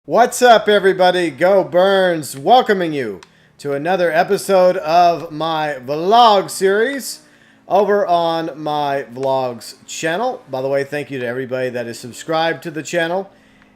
What's up, everybody? Go Burns, welcoming you to another episode of my vlog series over on my vlogs channel. By the way, thank you to everybody that is subscribed to the channel,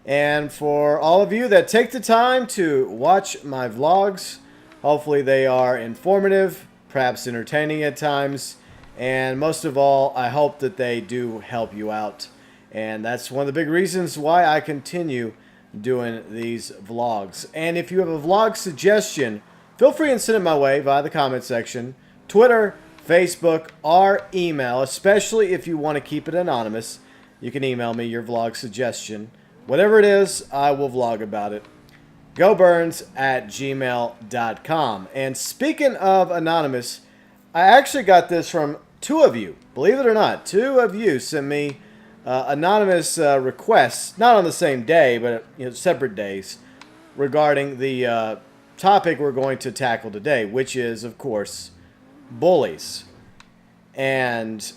and for all of you that take the time to watch my vlogs. Hopefully they are informative, perhaps entertaining at times, and most of all, I hope that they do help you out. And that's one of the big reasons why I continue doing these vlogs. And if you have a vlog suggestion, feel free and send it my way via the comment section, Twitter, Facebook, or email. Especially if you want to keep it anonymous, you can email me your vlog suggestion. Whatever it is, I will vlog about it. goburns@gmail.com. And speaking of anonymous, I actually got this from two of you. Believe it or not, two of you sent me anonymous requests, not on the same day, but separate days, regarding the topic we're going to tackle today, which is, of course, bullies. And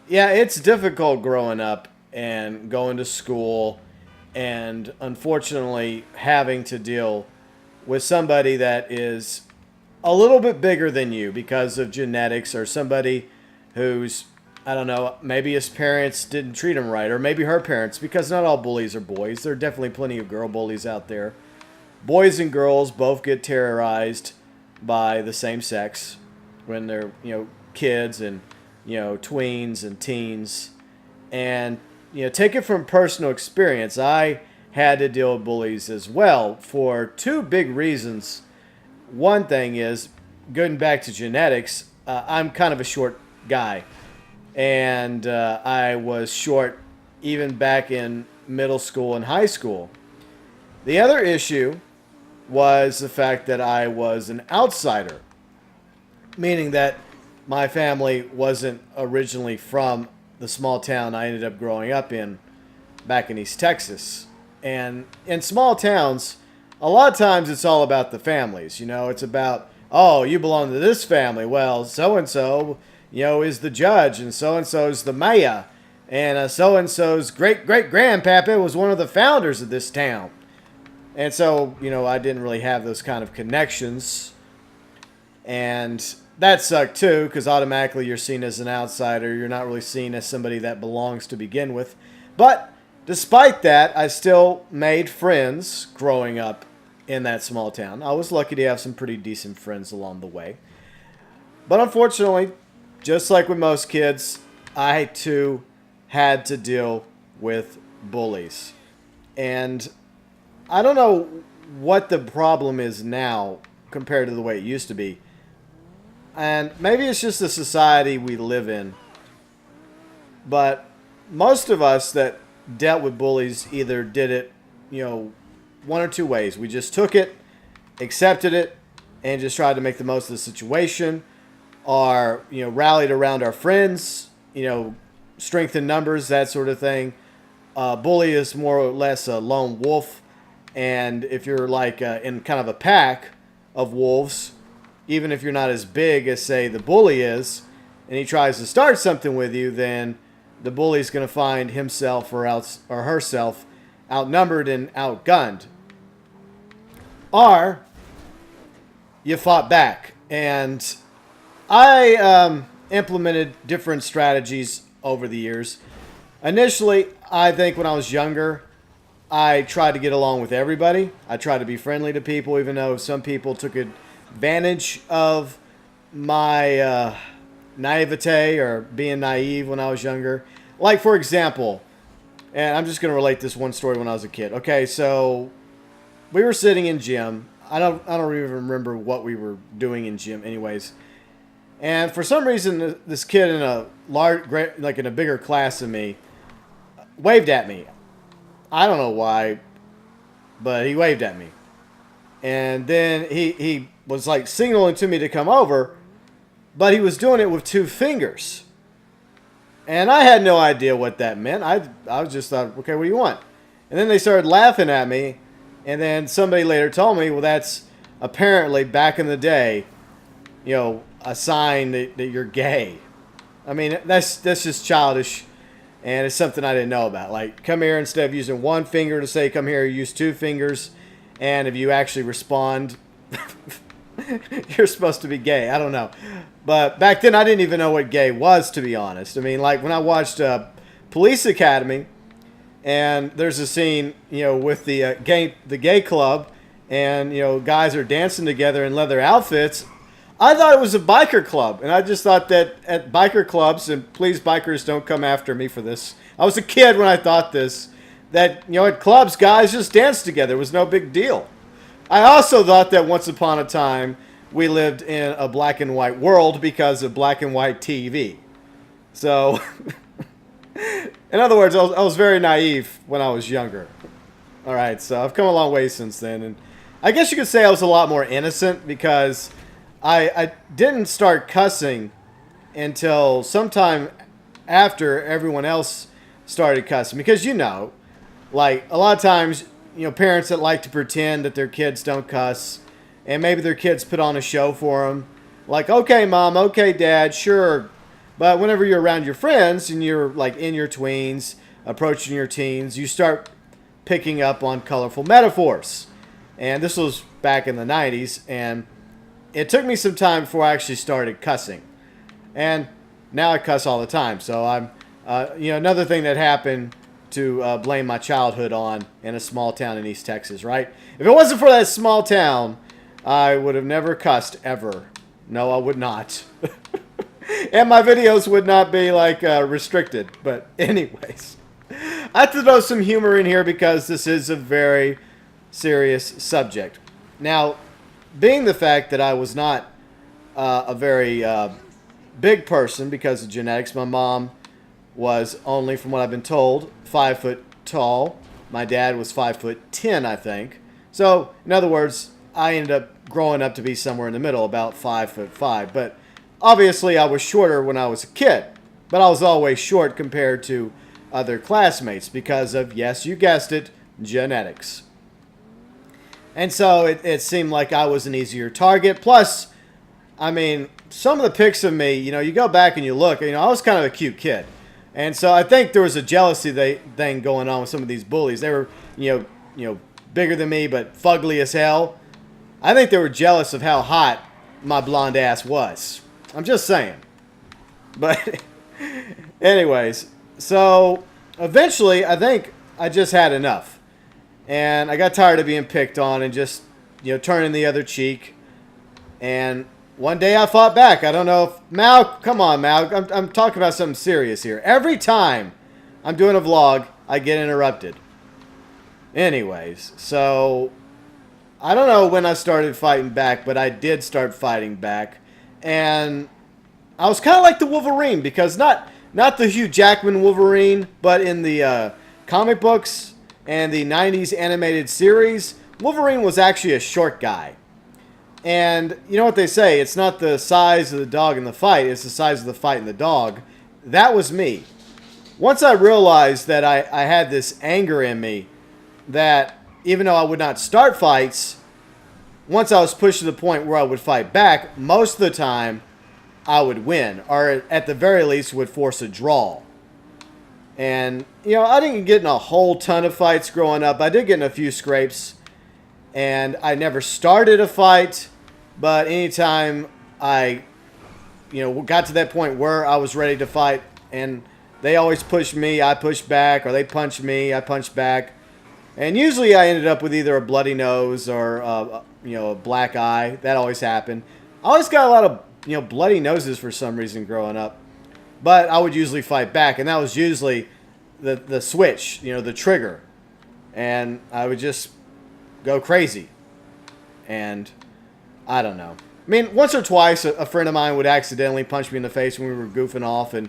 yeah, it's difficult growing up and going to school and unfortunately having to deal with somebody that is a little bit bigger than you because of genetics, or somebody who's, I don't know, maybe his parents didn't treat him right, or maybe her parents, because not all bullies are boys. There are definitely plenty of girl bullies out there. Boys and girls both get terrorized by the same sex when they're, kids and, tweens and teens. And, take it from personal experience. I had to deal with bullies as well for two big reasons. One thing is, going back to genetics, I'm kind of a short guy. And I was short even back in middle school and high school. The other issue was the fact that I was an outsider, meaning that my family wasn't originally from the small town I ended up growing up in back in East Texas. And in small towns, a lot of times it's all about the families. It's about, oh, you belong to this family. Well, so-and-so is the judge, and so-and-so is the mayor, and so-and-so's great-great-grandpapa was one of the founders of this town. And so, I didn't really have those kind of connections. And that sucked too, because automatically you're seen as an outsider. You're not really seen as somebody that belongs to begin with. But despite that, I still made friends growing up in that small town. I was lucky to have some pretty decent friends along the way. But unfortunately, just like with most kids, I too had to deal with bullies. And I don't know what the problem is now compared to the way it used to be. And maybe it's just the society we live in. But most of us that dealt with bullies either did it, one or two ways. We just took it, accepted it, and just tried to make the most of the situation. Or, rallied around our friends, strength in numbers, that sort of thing. Bully is more or less a lone wolf. And if you're like in kind of a pack of wolves, even if you're not as big as, say, the bully is, and he tries to start something with you, then the bully's going to find himself or herself outnumbered and outgunned. Or you fought back. And I implemented different strategies over the years. Initially, I think when I was younger, I tried to get along with everybody. I tried to be friendly to people, even though some people took advantage of my naivete or being naive when I was younger. Like, for example, and I'm just going to relate this one story when I was a kid. Okay, so we were sitting in gym. I don't even remember what we were doing in gym anyways. And for some reason, this kid in a in a bigger class than me, waved at me. I don't know why, but he waved at me. And then he was like signaling to me to come over, but he was doing it with two fingers. And I had no idea what that meant. I was just thought, okay, what do you want? And then they started laughing at me. And then somebody later told me, well, that's apparently back in the day, a sign that you're gay. I mean, that's just childish And it's something I didn't know about. Like, come here, instead of using one finger to say come here, use two fingers. And if you actually respond, you're supposed to be gay. I don't know. But back then, I didn't even know what gay was, to be honest. I mean, like, when I watched Police Academy, and there's a scene, with the gay club, and, guys are dancing together in leather outfits. I thought it was a biker club, and I just thought that at biker clubs, and please bikers don't come after me for this. I was a kid when I thought this, that, at clubs, guys just danced together. It was no big deal. I also thought that once upon a time, we lived in a black and white world because of black and white TV. So, in other words, I was very naive when I was younger. All right, so I've come a long way since then, and I guess you could say I was a lot more innocent because I didn't start cussing until sometime after everyone else started cussing. Because, like, a lot of times, parents that like to pretend that their kids don't cuss, and maybe their kids put on a show for them. Like, okay, Mom, okay, Dad, sure. But whenever you're around your friends and you're, like, in your tweens, approaching your teens, you start picking up on colorful metaphors. And this was back in the 90s, and it took me some time before I actually started cussing. And now I cuss all the time. So I'm, another thing that happened to blame my childhood on in a small town in East Texas, right? If it wasn't for that small town, I would have never cussed ever. No, I would not. And my videos would not be, like, restricted. But anyways, I have to throw some humor in here because this is a very serious subject. Now, being the fact that I was not a very big person because of genetics, my mom was only, from what I've been told, 5 foot tall. My dad was 5'10", I think. So, in other words, I ended up growing up to be somewhere in the middle, about 5'5". But obviously, I was shorter when I was a kid. But I was always short compared to other classmates because of, yes, you guessed it, genetics. And so it seemed like I was an easier target. Plus, I mean, some of the pics of me, you go back and you look, I was kind of a cute kid. And so I think there was a jealousy thing going on with some of these bullies. They were, bigger than me, but fugly as hell. I think they were jealous of how hot my blonde ass was. I'm just saying. But anyways, so eventually I think I just had enough. And I got tired of being picked on and just, turning the other cheek. And one day I fought back. I don't know if... Mal, come on, Mal. I'm talking about something serious here. Every time I'm doing a vlog, I get interrupted. Anyways, so I don't know when I started fighting back, but I did start fighting back. And I was kind of like the Wolverine because not the Hugh Jackman Wolverine, but in the comic books and the 90s animated series, Wolverine was actually a short guy. And you know what they say, it's not the size of the dog in the fight, it's the size of the fight in the dog. That was me. Once I realized that I had this anger in me, that even though I would not start fights, once I was pushed to the point where I would fight back, most of the time I would win, or at the very least would force a draw. And, I didn't get in a whole ton of fights growing up. I did get in a few scrapes. And I never started a fight. But anytime I, got to that point where I was ready to fight, and they always pushed me, I pushed back, or they punched me, I punched back. And usually I ended up with either a bloody nose or, a black eye. That always happened. I always got a lot of, bloody noses for some reason growing up. But I would usually fight back, and that was usually the switch, the trigger. And I would just go crazy. And I don't know. I mean, once or twice, a friend of mine would accidentally punch me in the face when we were goofing off, and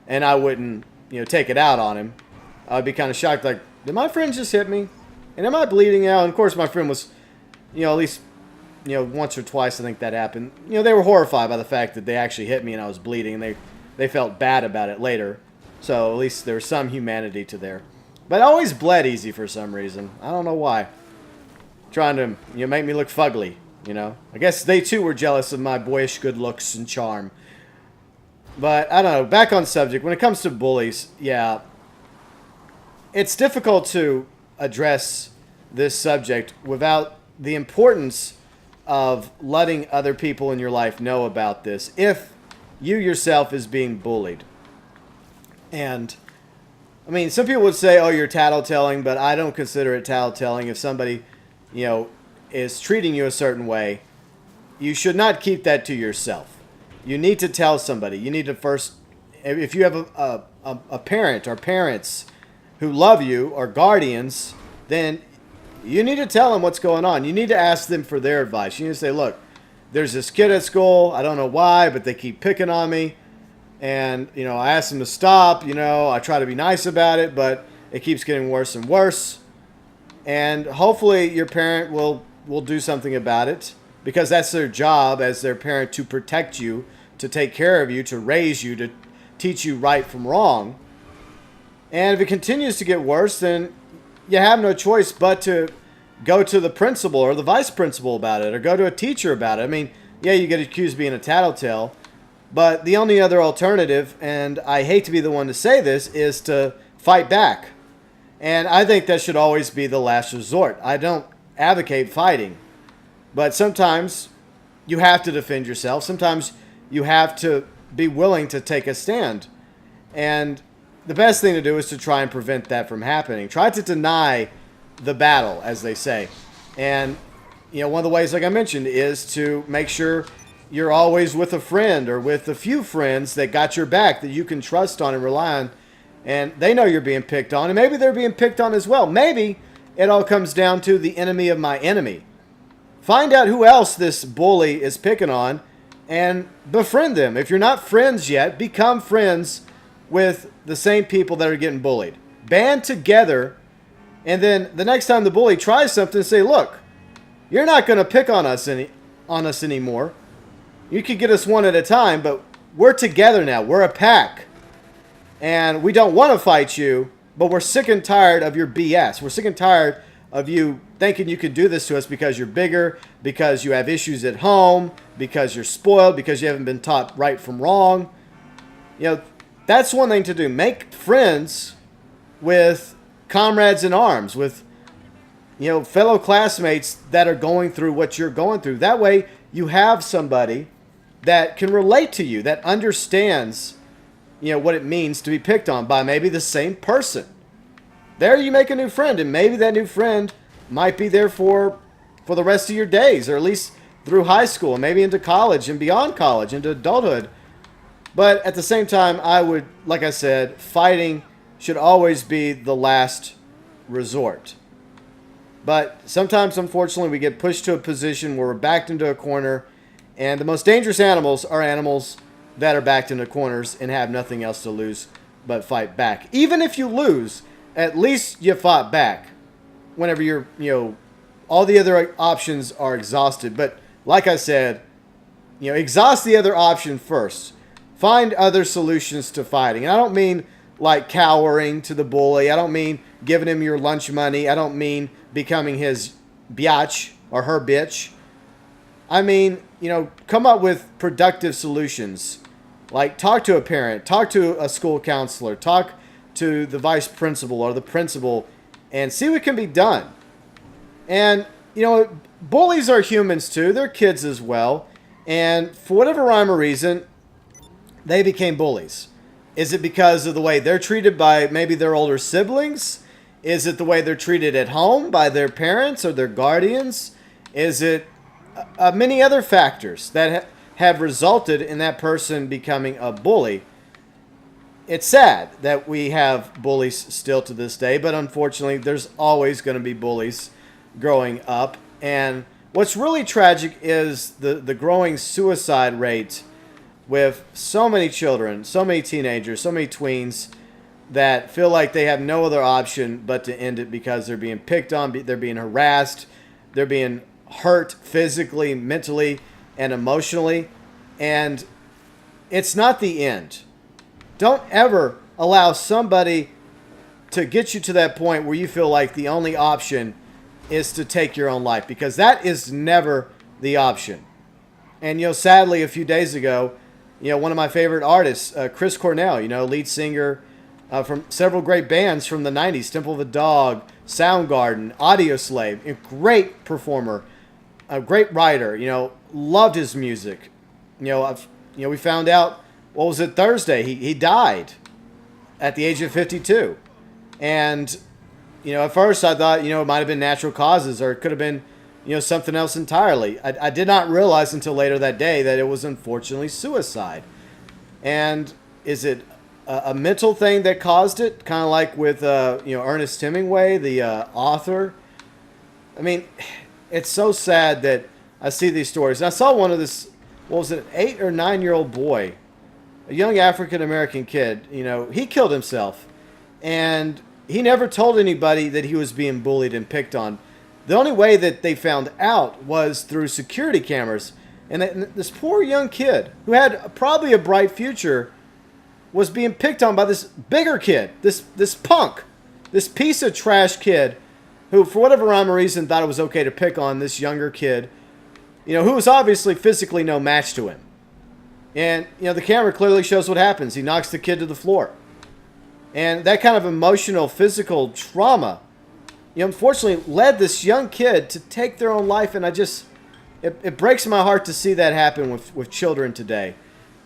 I wouldn't, take it out on him. I'd be kind of shocked, like, did my friend just hit me? And am I bleeding out? And of course, my friend was, at least, once or twice I think that happened. They were horrified by the fact that they actually hit me and I was bleeding, and they felt bad about it later. So at least there was some humanity to there. But I always bled easy for some reason. I don't know why. Trying to make me look fugly, I guess they too were jealous of my boyish good looks and charm. But I don't know. Back on subject. When it comes to bullies, yeah, it's difficult to address this subject without the importance of letting other people in your life know about this if you yourself is being bullied. And I mean, some people would say, "Oh, you're tattletelling," but I don't consider it tattletelling. If somebody, you know, is treating you a certain way, you should not keep that to yourself. You need to tell somebody. You need to first, if you have a parent or parents who love you or guardians, then you need to tell them what's going on. You need to ask them for their advice. You need to say, "Look, there's this kid at school. I don't know why, but they keep picking on me. And, you know, I asked them to stop. You know, I try to be nice about it, but it keeps getting worse and worse." And hopefully your parent will do something about it, because that's their job as their parent, to protect you, to take care of you, to raise you, to teach you right from wrong. And if it continues to get worse, then you have no choice but to go to the principal or the vice principal about it, or go to a teacher about it. I mean, yeah, you get accused of being a tattletale, but the only other alternative, and I hate to be the one to say this, is to fight back. And I think that should always be the last resort. I don't advocate fighting, but sometimes you have to defend yourself. Sometimes you have to be willing to take a stand. And the best thing to do is to try and prevent that from happening. Try to deny the battle, as they say. And, you know, one of the ways, like I mentioned, is to make sure you're always with a friend or with a few friends that got your back, that you can trust on and rely on. And they know you're being picked on, and maybe they're being picked on as well. Maybe it all comes down to the enemy of my enemy. Find out who else this bully is picking on and befriend them. If you're not friends yet, become friends with the same people that are getting bullied. Band together, and then the next time the bully tries something, say, "Look, you're not going to pick on us anymore. You could get us one at a time, but we're together now. We're a pack. And we don't want to fight you, but we're sick and tired of your BS. We're sick and tired of you thinking you could do this to us because you're bigger, because you have issues at home, because you're spoiled, because you haven't been taught right from wrong." You know, that's one thing to do. Make friends with comrades in arms, with, you know, fellow classmates that are going through what you're going through. That way you have somebody that can relate to you, that understands, you know, what it means to be picked on by maybe the same person. There you make a new friend, and maybe that new friend might be there for the rest of your days, or at least through high school, and maybe into college and beyond college, into adulthood. But at the same time, I would, like I said, fighting should always be the last resort. But sometimes, unfortunately, we get pushed to a position where we're backed into a corner, and the most dangerous animals are animals that are backed into corners and have nothing else to lose but fight back. Even if you lose, at least you fought back whenever you're, you know, all the other options are exhausted. But like I said, you know, exhaust the other option first. Find other solutions to fighting. And I don't mean like cowering to the bully. I don't mean giving him your lunch money. I don't mean becoming his biatch or her bitch. I mean, you know, come up with productive solutions. Like talk to a parent, talk to a school counselor, talk to the vice principal or the principal, and see what can be done. And, you know, bullies are humans too. They're kids as well. And for whatever rhyme or reason, they became bullies. Is it because of the way they're treated by maybe their older siblings? Is it the way they're treated at home by their parents or their guardians? Is it many other factors that have resulted in that person becoming a bully? It's sad that we have bullies still to this day, but unfortunately there's always going to be bullies growing up. And what's really tragic is the growing suicide rate with so many children, so many teenagers, so many tweens that feel like they have no other option but to end it because they're being picked on, they're being harassed, they're being hurt physically, mentally, and emotionally. And it's not the end. Don't ever allow somebody to get you to that point where you feel like the only option is to take your own life, because that is never the option. And, you know, sadly, a few days ago, you know, one of my favorite artists, Chris Cornell, you know, lead singer from several great bands from the 90s, Temple of a Dog, Soundgarden, Audioslave. A great performer, a great writer. Loved his music. We found out, what was it, Thursday? He died at the age of 52. And, at first I thought, it might have been natural causes, or it could have been, something else entirely. I did not realize until later that day that it was unfortunately suicide. And is it a mental thing that caused it? Kind of like with, Ernest Hemingway, the author. I mean, it's so sad that I see these stories. And I saw one of this, what was it, an 8 or 9-year-old boy, a young African-American kid, he killed himself. And he never told anybody that he was being bullied and picked on. The only way that they found out was through security cameras. And this poor young kid, who had probably a bright future, was being picked on by this bigger kid, this punk, this piece of trash kid, who, for whatever rhyme or reason, thought it was okay to pick on this younger kid, who was obviously physically no match to him. And, the camera clearly shows what happens. He knocks the kid to the floor. And that kind of emotional, physical trauma, unfortunately led this young kid to take their own life. And it breaks my heart to see that happen with children today.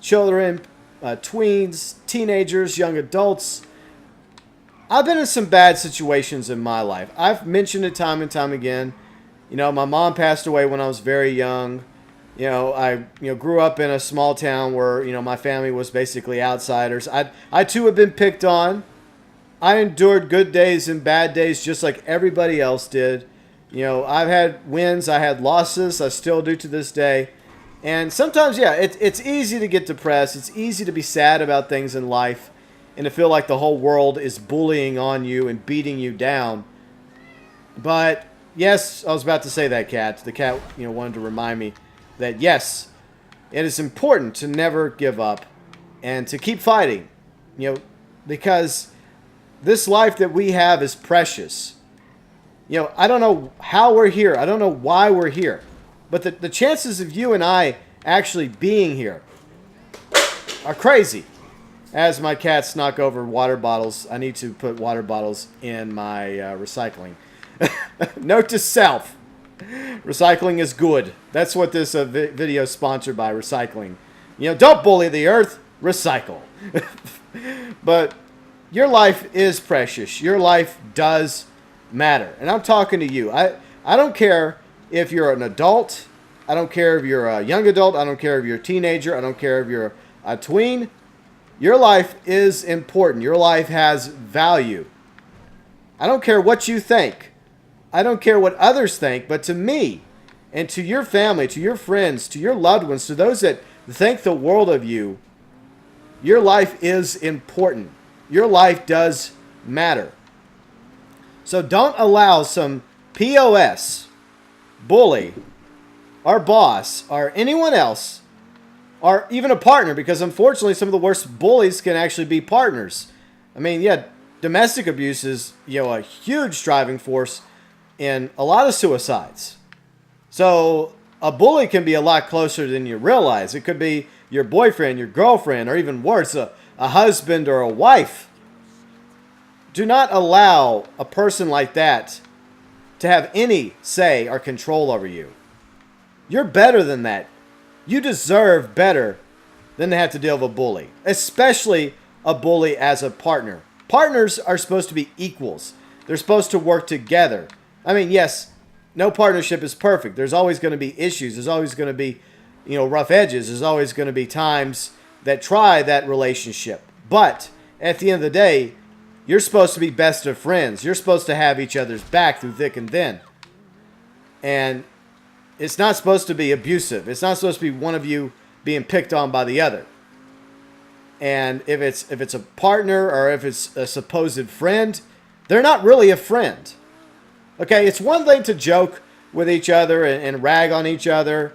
Children, tweens, teenagers, young adults. I've been in some bad situations in my life. I've mentioned it time and time again. My mom passed away when I was very young. I grew up in a small town where, my family was basically outsiders. I too have been picked on. I endured good days and bad days just like everybody else did. I've had wins, I had losses, I still do to this day. And sometimes, it's easy to get depressed. It's easy to be sad about things in life and to feel like the whole world is bullying on you and beating you down. But, yes, I was about to say that, Cat. The cat, wanted to remind me that, yes, it is important to never give up and to keep fighting, because this life that we have is precious. I don't know how we're here. I don't know why we're here. But the chances of you and I actually being here are crazy. As my cats knock over water bottles, I need to put water bottles in my recycling. Note to self. Recycling is good. That's what this video is sponsored by, recycling. Don't bully the earth. Recycle. But your life is precious. Your life does matter. And I'm talking to you. I don't care if you're an adult. I don't care if you're a young adult. I don't care if you're a teenager. I don't care if you're a tween. Your life is important. Your life has value. I don't care what you think. I don't care what others think, but to me and to your family, to your friends, to your loved ones, to those that think the world of you, your life is important. Your life does matter. So don't allow some POS, bully, our boss, or anyone else, or even a partner, because unfortunately some of the worst bullies can actually be partners. I mean, domestic abuse is, a huge driving force in a lot of suicides. So a bully can be a lot closer than you realize. It could be your boyfriend, your girlfriend, or even worse, a husband or a wife. Do not allow a person like that to have any say or control over you. You're better than that. You deserve better than to have to deal with a bully, especially a bully as a partner. Partners are supposed to be equals. They're supposed to work together. I mean, yes, no partnership is perfect. There's always going to be issues. There's always going to be, rough edges. There's always going to be times that try that relationship. But at the end of the day, you're supposed to be best of friends. You're supposed to have each other's back through thick and thin. And it's not supposed to be abusive. It's not supposed to be one of you being picked on by the other. And if it's a partner or if it's a supposed friend, they're not really a friend. Okay, it's one thing to joke with each other and rag on each other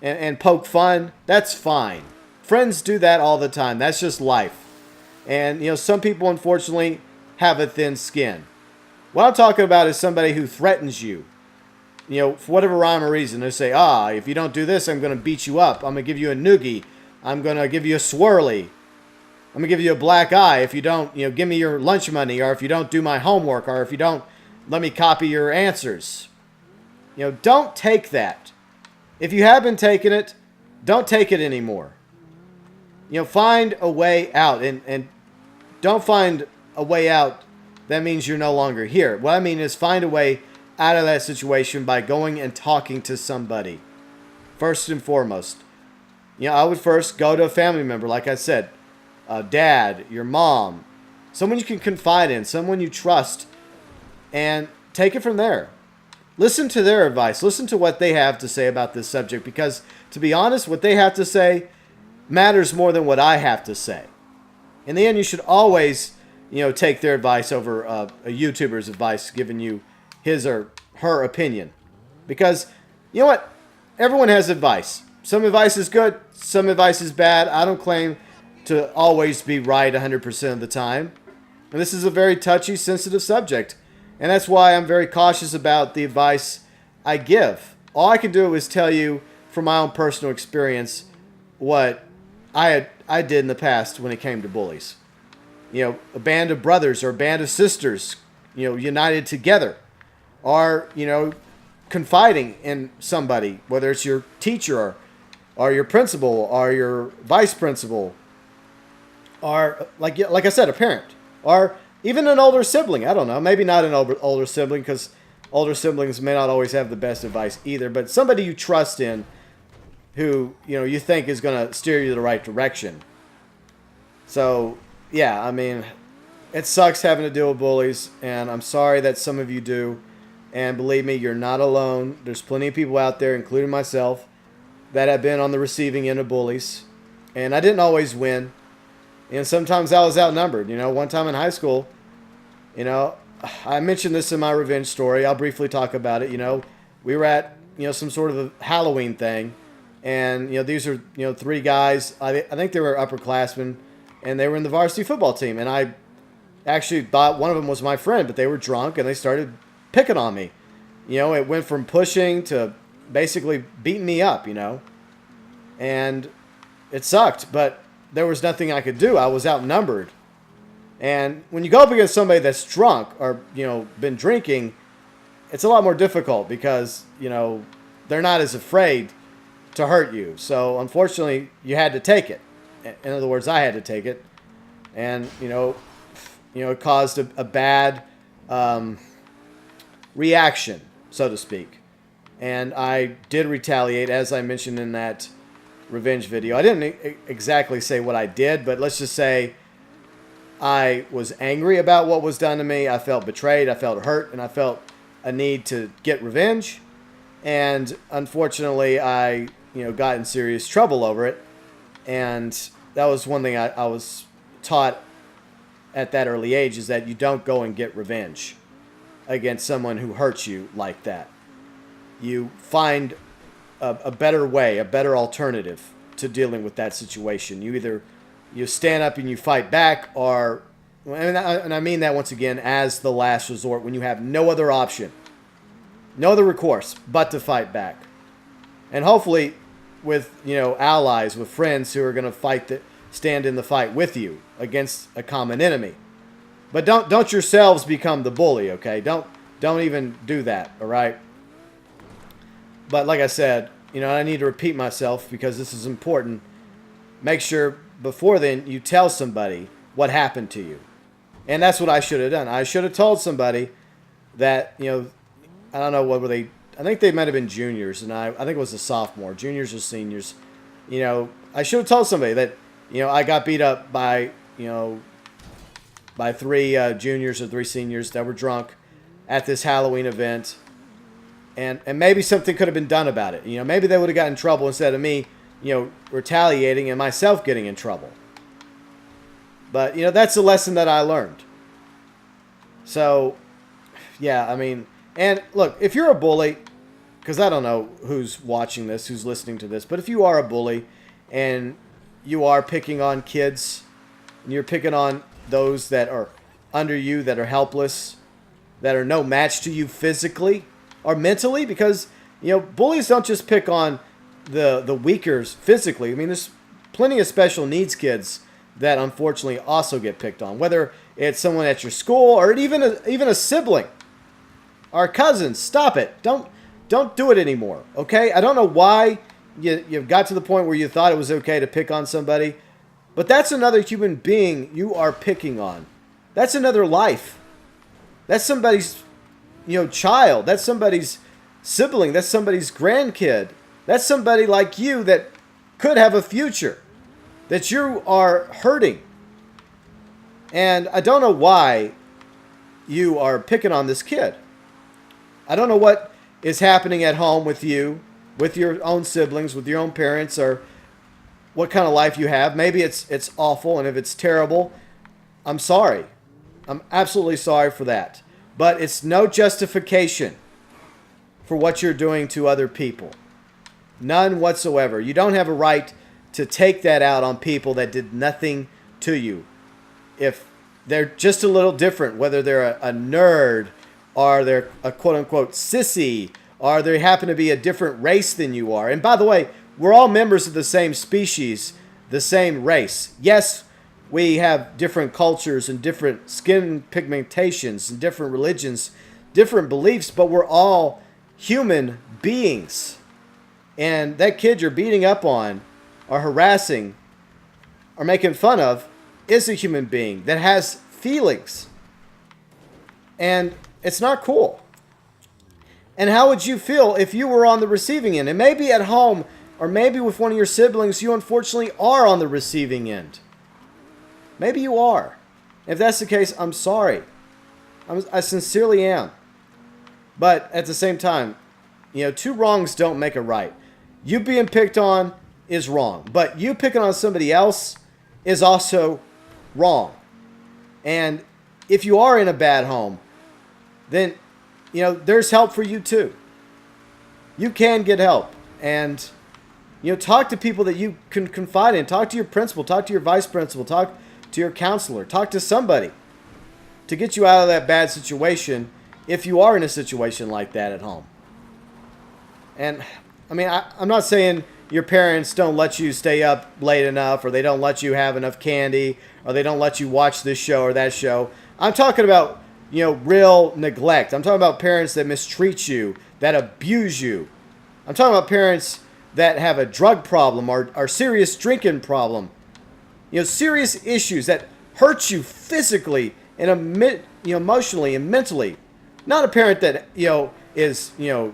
and poke fun. That's fine. Friends do that all the time. That's just life. And, some people, unfortunately, have a thin skin. What I'm talking about is somebody who threatens you. For whatever rhyme or reason. They say, if you don't do this, I'm going to beat you up. I'm going to give you a noogie. I'm going to give you a swirly. I'm gonna give you a black eye if you don't, give me your lunch money, or if you don't do my homework, or if you don't let me copy your answers. Don't take that. If you have been taking it, don't take it anymore. Find a way out, and don't find a way out that means you're no longer here. What I mean is find a way out of that situation by going and talking to somebody. First and foremost. I would first go to a family member, like I said, dad, your mom, someone you can confide in, someone you trust, and take it from there. Listen to their advice. Listen to what they have to say about this subject, because, to be honest, what they have to say matters more than what I have to say. In the end, you should always, take their advice over a YouTuber's advice, giving you his or her opinion. Because, you know what? Everyone has advice. Some advice is good, some advice is bad. I don't claim to always be right 100% of the time. And this is a very touchy, sensitive subject. And that's why I'm very cautious about the advice I give. All I can do is tell you from my own personal experience what I did in the past when it came to bullies. A band of brothers or a band of sisters, united together, are, confiding in somebody, whether it's your teacher or your principal or your vice principal, or like I said, a parent, or even an older sibling. I don't know, maybe not an older sibling, because older siblings may not always have the best advice either, but somebody you trust in, who you think is going to steer you the right direction. So yeah, I mean, it sucks having to deal with bullies, and I'm sorry that some of you do. And believe me, you're not alone. There's plenty of people out there, including myself, that have been on the receiving end of bullies. And I didn't always win. And sometimes I was outnumbered. One time in high school, I mentioned this in my revenge story. I'll briefly talk about it. We were at, some sort of a Halloween thing. And, these are, 3 guys. I think they were upperclassmen. And they were in the varsity football team. And I actually thought one of them was my friend. But they were drunk and they started picking on me. It went from pushing to basically beating me up, and it sucked, but there was nothing I could do. I was outnumbered. And when you go up against somebody that's drunk or, been drinking, it's a lot more difficult because, they're not as afraid to hurt you. So unfortunately, you had to take it. In other words, I had to take it. And, it caused a bad reaction, so to speak. And I did retaliate, as I mentioned in that revenge video. I didn't exactly say what I did, but let's just say I was angry about what was done to me. I felt betrayed, I felt hurt, and I felt a need to get revenge. And unfortunately, I got in serious trouble over it. And that was one thing I was taught at that early age, is that you don't go and get revenge against someone who hurts you like that. You find a better way, a better alternative to dealing with that situation. You either stand up and you fight back, or, and I mean that once again as the last resort, when you have no other option, no other recourse but to fight back. And hopefully with, allies, with friends who are going to stand in the fight with you against a common enemy. But don't yourselves become the bully, okay? Don't even do that, all right? But like I said, I need to repeat myself because this is important. Make sure before then you tell somebody what happened to you. And that's what I should have done. I should have told somebody that, I don't know, what were they? I think they might have been juniors, and I think it was a sophomore, juniors or seniors. I should have told somebody that, I got beat up by, by 3 juniors or 3 seniors that were drunk at this Halloween event. And maybe something could have been done about it. Maybe they would have gotten in trouble instead of me, retaliating and myself getting in trouble. But, that's a lesson that I learned. So, yeah, I mean, and look, if you're a bully, because I don't know who's watching this, who's listening to this, but if you are a bully and you are picking on kids, and you're picking on those that are under you, that are helpless, that are no match to you physically or mentally, because, bullies don't just pick on the weaker physically. I mean, there's plenty of special needs kids that unfortunately also get picked on, whether it's someone at your school or even a sibling or a cousin. Stop it. Don't do it anymore, okay? I don't know why you've got to the point where you thought it was okay to pick on somebody, but that's another human being you are picking on. That's another life. That's somebody's, child. That's somebody's sibling. That's somebody's grandkid. That's somebody like you that could have a future that you are hurting. And I don't know why you are picking on this kid. I don't know what is happening at home with you, with your own siblings, with your own parents, or what kind of life you have. Maybe it's awful, and if it's terrible, I'm sorry. I'm absolutely sorry for that. But it's no justification for what you're doing to other people. None whatsoever. You don't have a right to take that out on people that did nothing to you. If they're just a little different, whether they're a nerd or they're a quote-unquote sissy, or they happen to be a different race than you are. And by the way, we're all members of the same species, the same race. Yes, we have different cultures and different skin pigmentations and different religions, different beliefs, but we're all human beings. And that kid you're beating up on or harassing or making fun of is a human being that has feelings. And it's not cool. And how would you feel if you were on the receiving end? And maybe at home or maybe with one of your siblings, you unfortunately are on the receiving end. Maybe you are. If that's the case, I'm sorry. I sincerely am. But at the same time, two wrongs don't make a right. You being picked on is wrong. But you picking on somebody else is also wrong. And if you are in a bad home, then, there's help for you too. You can get help. And, talk to people that you can confide in. Talk to your principal. Talk to your vice principal. Talk to your counselor. Talk to somebody to get you out of that bad situation if you are in a situation like that at home. And, I'm not saying your parents don't let you stay up late enough, or they don't let you have enough candy, or they don't let you watch this show or that show. I'm talking about, real neglect. I'm talking about parents that mistreat you, that abuse you. I'm talking about parents that have a drug problem or serious drinking problem. Serious issues that hurt you physically and emotionally and mentally. Not a parent that, is, that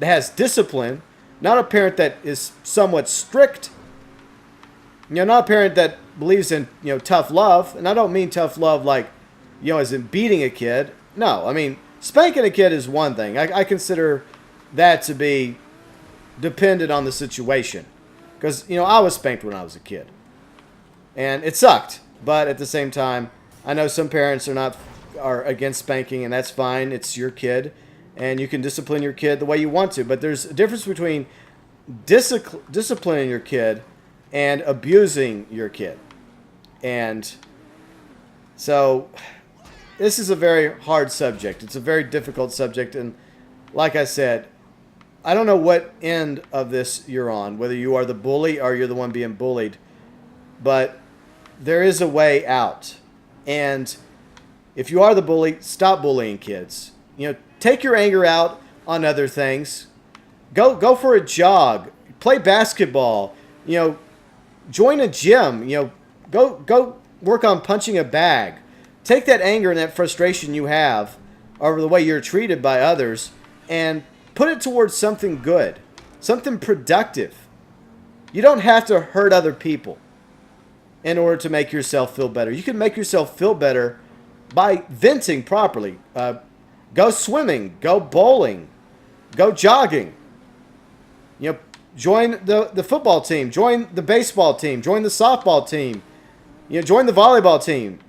has discipline. Not a parent that is somewhat strict. Not a parent that believes in, tough love. And I don't mean tough love like, as in beating a kid. No, spanking a kid is one thing. I consider that to be dependent on the situation. Because, I was spanked when I was a kid. And it sucked. But at the same time, I know some parents are against spanking, and that's fine. It's your kid. And you can discipline your kid the way you want to. But there's a difference between disciplining your kid and abusing your kid. And so this is a very hard subject. It's a very difficult subject. And like I said, I don't know what end of this you're on, whether you are the bully or you're the one being bullied. But there is a way out. And if you are the bully, stop bullying kids. Take your anger out on other things. Go for a jog. Play basketball. Join a gym. Go work on punching a bag. Take that anger and that frustration you have over the way you're treated by others and put it towards something good, something productive. You don't have to hurt other people in order to make yourself feel better. You can make yourself feel better by venting properly. Go swimming, go bowling, go jogging. Join the football team, join the baseball team, join the softball team, join the volleyball team.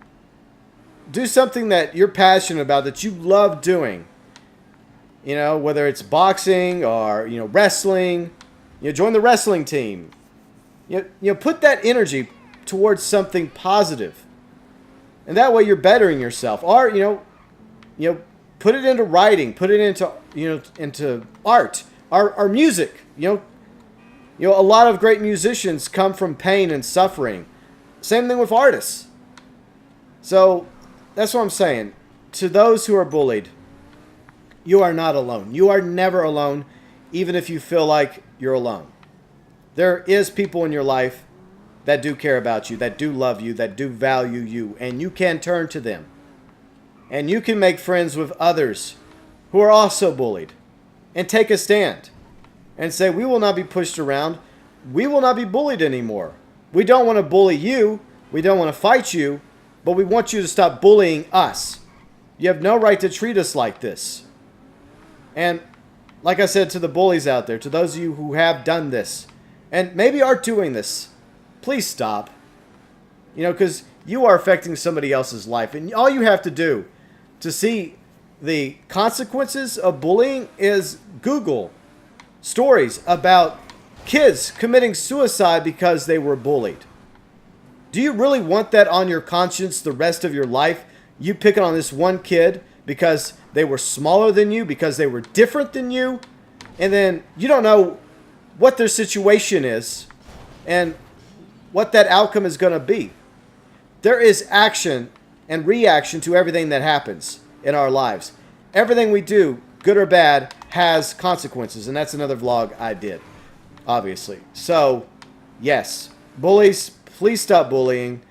Do something that you're passionate about, that you love doing. Whether it's boxing or, wrestling, join the wrestling team. Put that energy towards something positive. And that way you're bettering yourself. Or, put it into writing, put it into, into art or music. A lot of great musicians come from pain and suffering. Same thing with artists. So that's what I'm saying. To those who are bullied, you are not alone. You are never alone, even if you feel like you're alone. There is people in your life that do care about you, that do love you, that do value you, and you can turn to them. And you can make friends with others who are also bullied and take a stand and say, we will not be pushed around. We will not be bullied anymore. We don't want to bully you. We don't want to fight you, but we want you to stop bullying us. You have no right to treat us like this. And like I said to the bullies out there, to those of you who have done this, and maybe are doing this, please stop. Because you are affecting somebody else's life. And all you have to do to see the consequences of bullying is Google stories about kids committing suicide because they were bullied. Do you really want that on your conscience the rest of your life? You picking on this one kid because they were smaller than you, because they were different than you, and then you don't know what their situation is and what that outcome is going to be. There is action and reaction to everything that happens in our lives. Everything we do, good or bad, has consequences, and that's another vlog I did, obviously. So, yes, bullies, please stop bullying.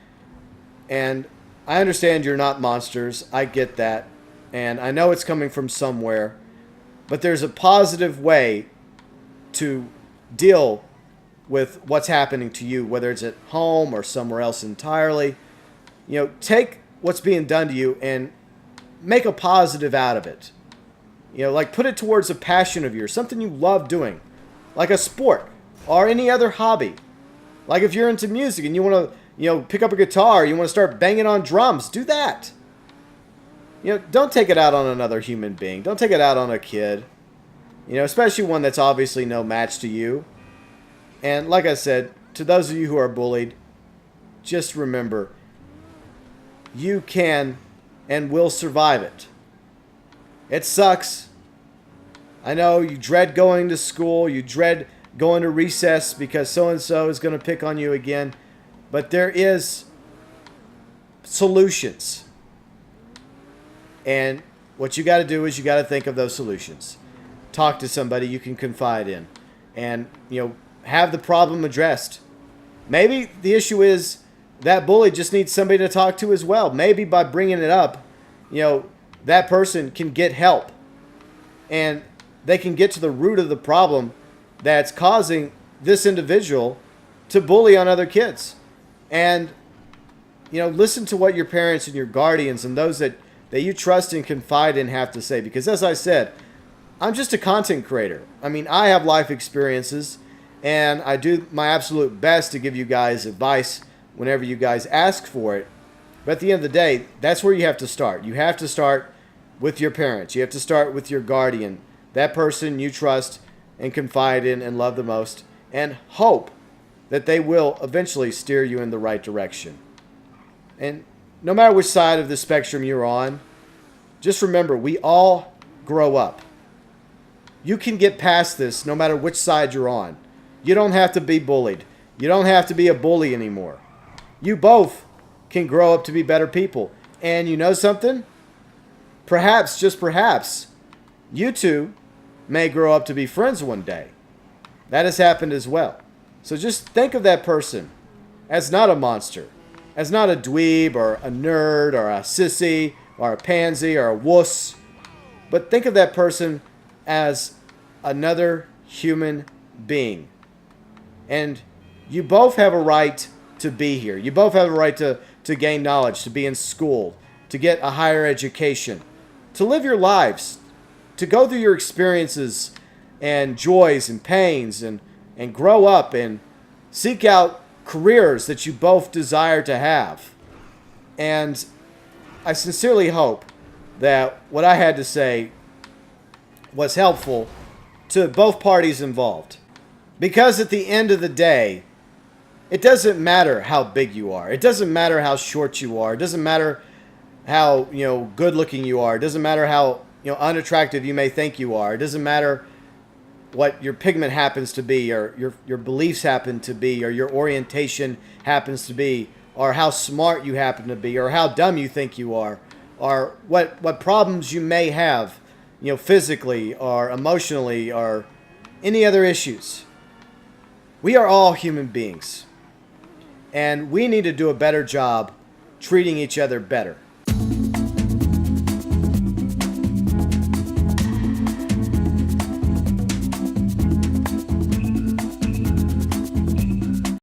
And I understand you're not monsters. I get that. And I know it's coming from somewhere. But there's a positive way to deal with what's happening to you, whether it's at home or somewhere else entirely. Take what's being done to you and make a positive out of it. Like put it towards a passion of yours, something you love doing, like a sport or any other hobby. Like if you're into music and you want to, pick up a guitar, you want to start banging on drums, do that. Don't take it out on another human being. Don't take it out on a kid. Especially one that's obviously no match to you. And like I said, to those of you who are bullied, just remember, you can and will survive it. It sucks. I know you dread going to school. You dread going to recess because so-and-so is going to pick on you again. But there is solutions. And what you got to do is you got to think of those solutions. Talk to somebody you can confide in. And, have the problem addressed. Maybe the issue is that bully just needs somebody to talk to as well. Maybe by bringing it up, that person can get help. And they can get to the root of the problem that's causing this individual to bully on other kids. And, listen to what your parents and your guardians and those that you trust and confide in have to say. Because as I said, I'm just a content creator. I have life experiences, and I do my absolute best to give you guys advice whenever you guys ask for it. But at the end of the day, that's where you have to start. You have to start with your parents. You have to start with your guardian, that person you trust and confide in and love the most, and hope that they will eventually steer you in the right direction. And no matter which side of the spectrum you're on, just remember, we all grow up. You can get past this no matter which side you're on. You don't have to be bullied. You don't have to be a bully anymore. You both can grow up to be better people. And you know something? Perhaps, just perhaps, you two may grow up to be friends one day. That has happened as well. So just think of that person as not a monster, as not a dweeb or a nerd or a sissy or a pansy or a wuss, but think of that person as another human being. And you both have a right to be here. You both have a right to gain knowledge, to be in school, to get a higher education, to live your lives, to go through your experiences and joys and pains and grow up and seek out careers that you both desire to have. And I sincerely hope that what I had to say was helpful to both parties involved. Because at the end of the day, it doesn't matter how big you are. It doesn't matter how short you are. It doesn't matter how, good looking you are. It doesn't matter how, unattractive you may think you are. It doesn't matter what your pigment happens to be or your beliefs happen to be or your orientation happens to be or how smart you happen to be, or how dumb you think you are, or what problems you may have, physically or emotionally or any other issues. We are all human beings, and we need to do a better job treating each other better.